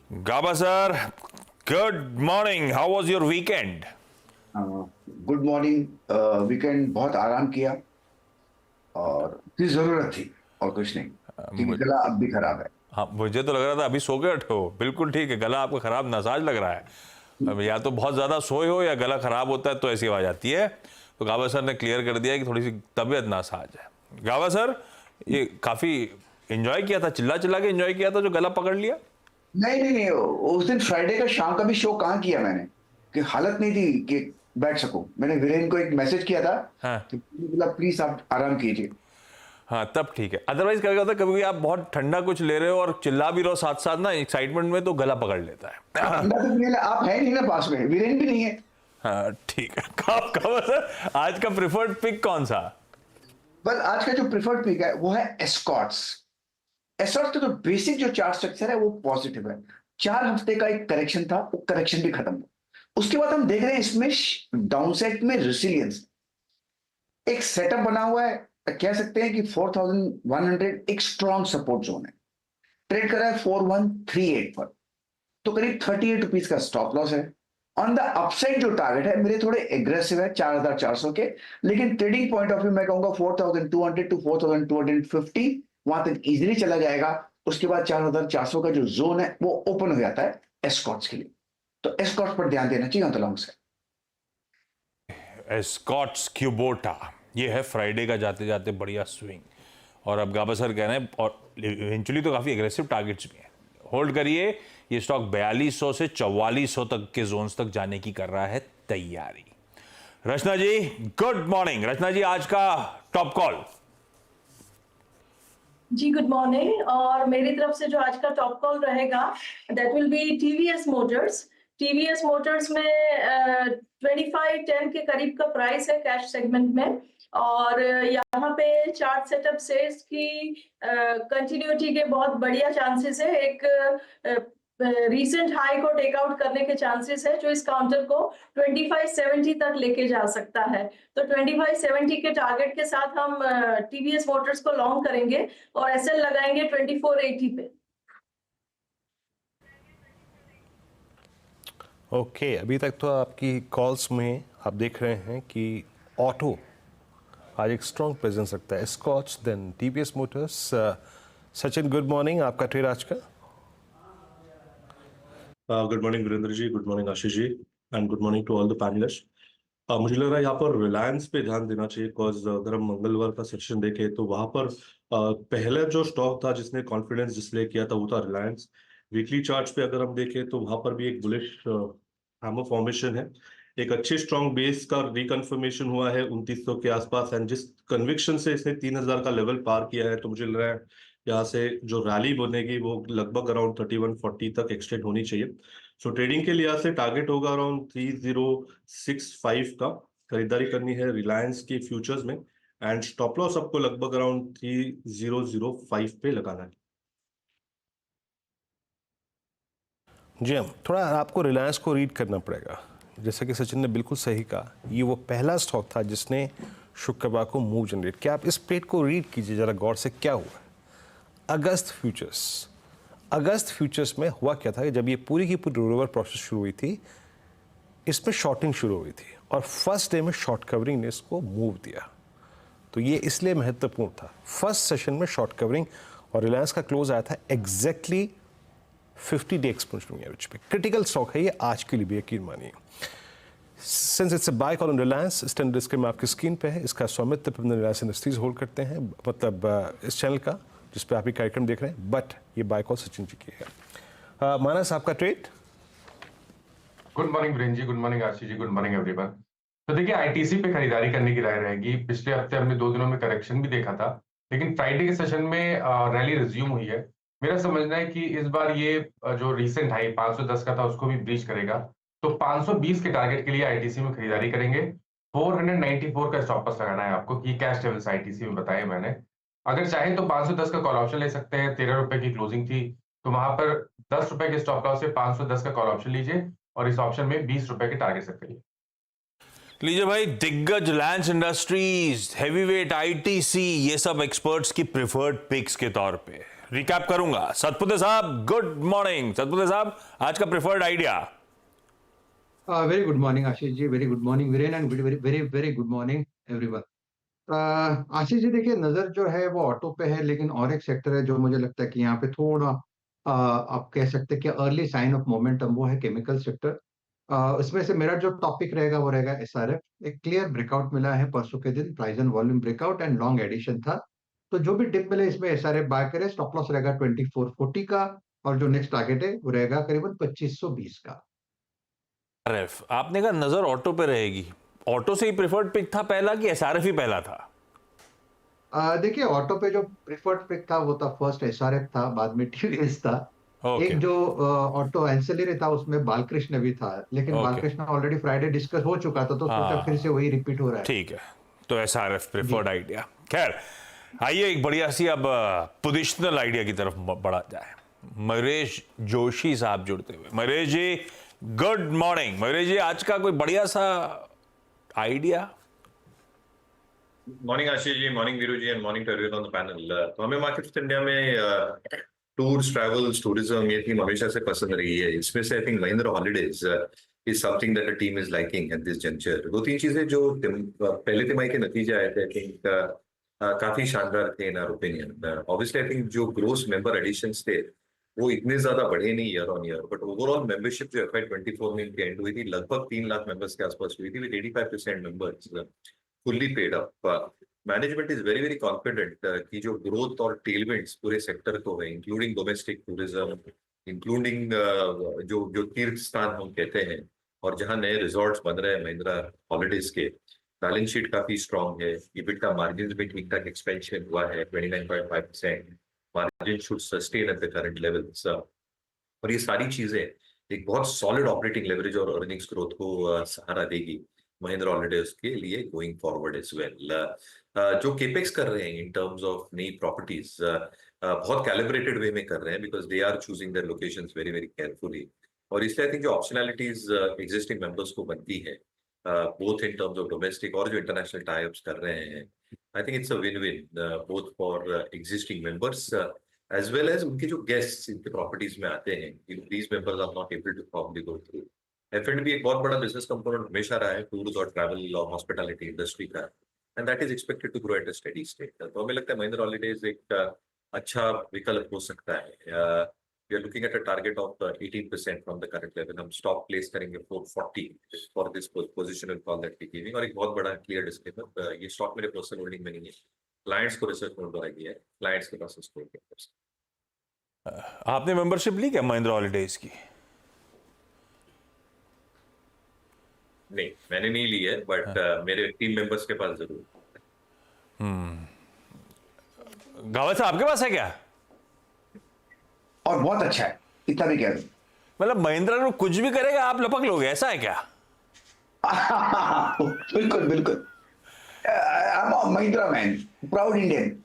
Gaba sir, good morning. How was your weekend? Good morning. Weekend बहुत आराम किया और की जरूरत थी और कुछ नहीं, क्योंकि मुझ- गला अब भी खराब है। हाँ, मुझे तो लग रहा था अभी सो के उठे हो। बिल्कुल ठीक है, गला आपका खराब नासाज लग रहा है। अब या तो बहुत ज़्यादा सोए हो या गला खराब होता है तो ऐसी आवाज़ आती है। तो गावा सर ने क्लियर कर दिया कि थोड़ी सी तबीयत नासाज है। गावा सर, ये काफ़ी एंजॉय किया था, चिल्ला चिल्ला के एंजॉय किया था जो गला पकड़ लिया। नहीं नहीं नहीं, उस दिन फ्राइडे का शाम का भी शो कहाँ किया मैंने, कि हालत नहीं थी कि बैठ सकूं। मैंने वीरेन को एक मैसेज किया था हाँ कि बोला प्लीज आप आराम कीजिए। हाँ, तब ठीक है। अदरवाइज क्या होता है, कभी आप बहुत ठंडा कुछ ले रहे हो और चिल्ला भी रहो साथ साथ ना, एक्साइटमेंट में, तो गला पकड़ लेता है। ठंडा तो नहीं, आप है नहीं ना पास में, वीरेन भी नहीं है। हाँ ठीक है। कब सर आज का प्रिफर्ड पिक कौन सा? बस आज का जो प्रिफर्ड पिक है वो है एस्कॉर्ट्स। एस्कॉर्ट्स का जो बेसिक जो चार्ट स्ट्रक्चर है वो पॉजिटिव है। 4 हफ्ते का एक करेक्शन था, वो करेक्शन भी खत्म हुआ। उसके बाद हम देख रहे हैं इसमें डाउनसाइड में रेसिलियंस, एक सेटअप बना हुआ है। कह सकते हैं कि 4100 एक स्ट्रॉन्ग सपोर्ट जोन है। ट्रेड कर रहा है 4138 पर, तो करीब 38 रुपीज का स्टॉप लॉस है। ऑन द अपसाइड जो टारगेट है मेरे थोड़े एग्रेसिव है 4400 के, लेकिन ट्रेडिंग पॉइंट ऑफ व्यू मैं कहूंगा 4200 टू 4250 वहां तक इजीली चला जाएगा। उसके बाद 4400 का जो जोन है वो ओपन हो जाता है एस्कॉर्ट्स के लिए, तो एस्कॉर्ट्स पर ध्यान देना चाहिए ऑन से। एस्कॉट्स क्यूबोटा, ये है फ्राइडे का जाते जाते बढ़िया स्विंग। और अब गाबा सर कह रहे हैं, और इवेंचुअली तो काफ़ी एग्रेसिव टारगेट्स भी हैं। होल्ड करिए, ये स्टॉक 4200 से 4400 तक के जोन्स तक जाने की कर रहा है तैयारी। रचना जी, गुड मॉर्निंग। रचना जी, आज का टॉप कॉल। जी गुड मॉर्निंग। और मेरी तरफ से जो आज का टॉप कॉल रहेगा that will be TVS Motors. TVS Motors में 2510 के करीब का प्राइस है कैश सेगमेंट में। और यहाँ पे चार्ट सेटअप से इसकी कंटिन्यूटी के बहुत बढ़िया चांसेस है। एक रीसेंट हाई को टेक आउट करने के चांसेस है जो इस काउंटर को 2570 तक लेके जा सकता है। तो 2570 के टारगेट के साथ हम टीवीएस मोटर्स को लॉन्ग करेंगे और एसएल लगाएंगे 2480 पे। ओके अभी तक तो आपकी कॉल्स में आप देख रहे हैं कि ऑटो आज एक स्ट्रॉन्ग प्रेजेंस रखता है, स्कॉच then TVS Motors. Sachin good morning, आपका ट्रेड आज का? Good morning Virendra ji, good morning Ashish ji, and good morning to all the panelist. मुझे लग रहा है यहाँ पर रिलायंस पे ध्यान देना चाहिए, बिकॉज अगर हम मंगलवार का सेशन देखें तो वहां पर पहला जो स्टॉक था जिसने कॉन्फिडेंस डिस्प्ले किया था वो था रिलायंस। वीकली चार्ट्स पे अगर हम देखें तो वहां पर भी एक बुलिश हैमर फॉर्मेशन है। एक अच्छे स्ट्रॉन्ग बेस का रिकन्फर्मेशन हुआ है 2900 के आसपास, एंड जिस कन्विक्शन से इसने 3000 का लेवल पार किया है, तो मुझे लग रहा है यहाँ से जो रैली बनेगी वो लगभग अराउंड 3140 तक एक्सटेंड होनी चाहिए। सो ट्रेडिंग के लिहाज से टारगेट होगा अराउंड 3065 का। खरीदारी करनी है रिलायंस की फ्यूचर्स में, एंड स्टॉप लॉस आपको लगभग अराउंड 3005 पे लगाना है। जी हम थोड़ा आपको रिलायंस को रीड करना पड़ेगा। जैसा कि सचिन ने बिल्कुल सही कहा, ये वो पहला स्टॉक था जिसने शुक्रवार को मूव जनरेट किया। आप इस प्लेट को रीड कीजिए जरा गौर से, क्या हुआ अगस्त फ्यूचर्स में हुआ क्या था कि जब ये पूरी की पूरी रोल ओवर प्रोसेस शुरू हुई थी, इसमें शॉर्टिंग शुरू हुई थी और फर्स्ट डे में शॉर्ट कवरिंग ने इसको मूव दिया। तो ये इसलिए महत्वपूर्ण था, फर्स्ट सेशन में शॉर्ट कवरिंग, और रिलायंस का क्लोज आया था एग्जैक्टली 50 डे एक्सपोनेंशियल एवरेज पे। क्रिटिकल स्टॉक है ये आज के लिए भी, यकीन मानिए। Since it's a buy call on Reliance, standard disclaimer आपकी स्क्रीन पे है। इसका स्वामित्व प्रबंधन रिलायंस इंडस्ट्रीज होल्ड करते हैं, मतलब इस चैनल का जिस पे आप ये कार्यक्रम देख रहे हैं, बट ये बाय कॉल सचिन जी की है। मानस, आपका trade? Good morning Virendra ji, good morning Ashish जी, गुड मॉर्निंग एवरीवन। तो देखिए, आईटीसी पे खरीदारी करने की राय रहेगी। पिछले हफ्ते हमने 2 दिनों में करेक्शन भी देखा था, लेकिन फ्राइडे के सेशन में रैली रिज्यूम हुई है। मेरा समझना है कि इस बार ये जो रीसेंट हाई 510 का था उसको भी ब्रीच करेगा, तो 520 के टारगेट के लिए आईटीसी में खरीदारी करेंगे। 494 का स्टॉप लॉस लगाना है आपको, कि कैश लेवल्स आईटीसी में बताए मैंने। अगर चाहे तो 510 का कॉल ऑप्शन ले सकते हैं। 13 रुपए की क्लोजिंग थी, तो वहां पर 10 रुपए के स्टॉप लॉस से 510 का कॉल ऑप्शन लीजिए और इस ऑप्शन में 20 रुपए के टारगेट सेट करिए। लीजिए भाई, दिग्गज रिलायंस इंडस्ट्रीज, हैवीवेट, आईटीसी, ये सब एक्सपर्ट्स की प्रिफर्ड पिक्स के तौर पे। रिकैप करूंगा। सतपुते साहब गुड मॉर्निंग। सतपुते साहब, आज का preferred idea. Very good morning, Ashish ji. Very good morning Viren, and very very very good morning everyone. Ashish ji, देखिए, नजर जो है वो ऑटो पे है, लेकिन और एक सेक्टर है जो मुझे लगता है कि यहाँ पे थोड़ा आप कह सकते हैं कि अर्ली साइन ऑफ मोमेंटम, वो है केमिकल सेक्टर। इसमें से मेरा जो टॉपिक रहेगा वो रहेगा एसआरएफ। एक क्लियर ब्रेकआउट मिला है परसों के दिन, price and volume breakout and long addition था। तो जो भी डिप मिले इसमें एसआरएफ बाय करे। स्टॉप लॉस रहेगा 2440 का, और जो नेक्स्ट टारगेट है वो रहेगा करीबन 2520 का। एसआरएफ, आपने कहा नजर ऑटो पे रहेगी। ऑटो से ही प्रेफर्ड पिक था पहला कि एसआरएफ ही पहला था? देखिए, ऑटो पे जो प्रिफर्ड पिक था वो था फर्स्ट एसआरएफ था, बाद में टीवीएस था। ओके। एक जो ऑटो एंसिलरी था उसमें बालकृष्ण भी था, लेकिन okay. Balkrishna already Friday discuss हो चुका था, तो सोचा फिर से वही रिपीट हो रहा है। ठीक है, तो एसआरएफ प्रेफर्ड आइडिया। खैर, आइए एक बढ़िया सी अब पोजिशनल आइडिया की तरफ बढ़ा जाए। मयूरेश जोशी साहब जुड़ते हुए। Mayuresh ji good morning. मयूरेश जी, आज का कोई बढ़िया सा idea? Morning Ashish ji, morning Veeru ji, and morning to everyone on the panel. तो हमें मार्केट्स इंडिया में टूर्स, ट्रैवल्स, टूरिज्म, ये थीम हमेशा से पसंद रही है। इसमें से I think Mahindra Holidays is something that the team is liking at this juncture. दो तीन चीजें जो पहले तिमाही के नतीजे आए थे, आई थिंक काफी शानदार थे in our opinion. Obviously I think जो ग्रोस मेंबर एडिशंस थे वो इतने ज्यादा बढ़े नहीं year on year, but overall membership जो FY24 में इनकी एंड हुई थी लगभग 3 लाख मेंबर्स के आसपास हुई थी, with 85% members fully paid up. Management is very very confident कि जो ग्रोथ और टेलविंड्स पूरे सेक्टर को है, इंक्लूडिंग डोमेस्टिक टूरिज्म, इंक्लूडिंग जो तीर्थ स्थान हम कहते हैं, और जहां नए रिजॉर्ट्स बन रहे हैं महिंद्रा हॉलीडेज के, बैलेंस शीट काफी स्ट्रांग है। EBITDA मार्जिन में ठीक ठाक एक्सपेंशन हुआ है, 29.5%। Margin should sustain at the current levels, और ये सारी चीजें एक बहुत सॉलिड ऑपरेटिंग लेवरेज और अर्निंग्स ग्रोथ को सहारा देगी महिंद्रा हॉलीडेज के लिए गोइंग फॉरवर्ड एज वेल। जो केपेक्स कर रहे हैं इन टर्म्स ऑफ नई प्रॉपर्टीज, बहुत कैलिब्रेटेड वे में कर रहे हैं, because they are choosing their locations very very carefully. और इसलिए आई थिंक जो ऑप्शनैलिटीज एग्जिस्टिंग मेंबर्स को बनती है, both in terms of domestic और जो इंटरनेशनल टाई-अप्स कर रहे हैं, I think it's a win-win both for existing members as well as उनके जो गेस्ट्स इनके प्रॉपर्टीज में आते हैं, these members are not able to probably go through। F&B एक बहुत बड़ा बिजनेस कंपोनेंट हमेशा रहा है टूर्स और ट्रैवल और हॉस्पिटैलिटी इंडस्ट्री का, and that is expected to grow at a steady state. तो हमें लगता है महिंद्रा हॉलीडेज एक अच्छा विकल्प हो सकता है। We are looking at a target of 18% from the current level. हम स्टॉक प्लेस करेंगे 440 for this positional call that we giving. और एक बहुत बड़ा क्लियर डिस्क्लेमर, ये स्टॉक मेरे पर्सनल होल्डिंग में नहीं है, क्लाइंट्स को रिसर्च नोट बनाई गया है, क्लाइंट्स के पास उसको। आपने मेंबरशिप ली क्या महिंद्रा हॉलीडेज की? नहीं, मैंने नहीं ली है, बट मेरे टीम मेंबर्स के पास जरूर। गावत साहब आपके पास है क्या? और बहुत अच्छा है, इतना भी कह दूं। मतलब महिंद्रा को कुछ भी करेगा आप लपक लोगे, ऐसा है क्या? बिल्कुल बिल्कुल। Mahindra man, proud Indian.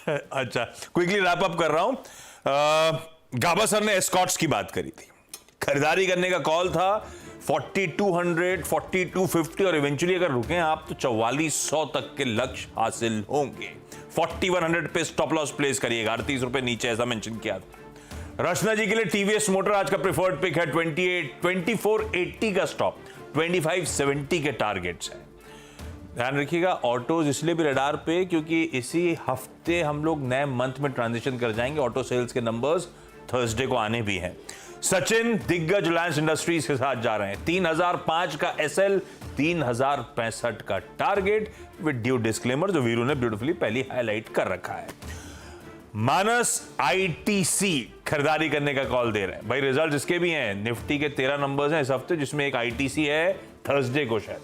अच्छा, क्विकली रैप अप कर रहा हूं। गाबा सर ने एस्कॉट्स की बात करी थी, खरीदारी करने का कॉल था 4200, 4250, और इवेंचुअली अगर रुके आप तो 4400 तक के लक्ष्य हासिल होंगे। 4100 पे स्टॉप लॉस प्लेस करिएगा, 38 रुपए नीचे, ऐसा मेंशन किया था। रचना जी के लिए टीवीएस मोटर आज का प्रेफर्ड पिक है। 2480 का स्टॉप, 2570 के टारगेट्स हैं। ध्यान रखिएगा, ऑटोज इसलिए भी रडार पे क्योंकि इसी हफ्ते हम लोग नए मंथ में ट्रांजिशन कर जाएंगे। ऑटो सेल्स के नंबर्स थर्सडे को आने भी हैं। सचिन दिग्गज रिलायंस इंडस्ट्रीज के साथ जा रहे हैं। 3005 का एसएल, 3065 का टारगेट, विद ड्यू डिस्क्लेमर जो वीरू ने ब्यूटीफुली पहली हाईलाइट कर रखा है। मानस आईटीसी खरीदारी करने का कॉल दे रहे हैं। भाई रिजल्ट इसके भी हैं, निफ्टी के 13 नंबर्स हैं इस हफ्ते, जिसमें एक आईटीसी है थर्सडे को शायद,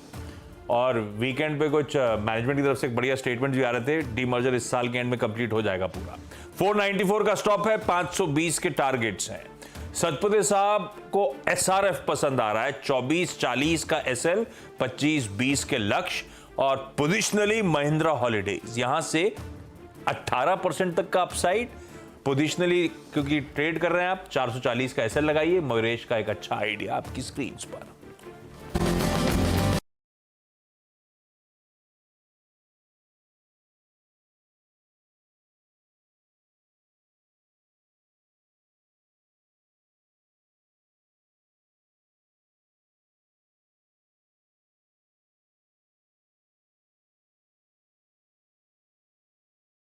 और वीकेंड पे कुछ मैनेजमेंट की तरफ से एक बढ़िया स्टेटमेंट भी आ रहे थे। डीमर्जर इस साल के एंड में कंप्लीट हो जाएगा पूरा। 494 का स्टॉप है, 520 के टारगेट्स हैं। सतपुते साहब को एसआरएफ पसंद आ रहा है, 2440 का एसएल, 2520 के लक्ष्य, और पोजिशनली महिंद्रा हॉलीडेज यहां से 18% तक का अपसाइड पोजिशनली, क्योंकि ट्रेड कर रहे हैं आप। 440 का एसएल लगाइए। मयूरेश का एक अच्छा आइडिया आपकी स्क्रीन पर।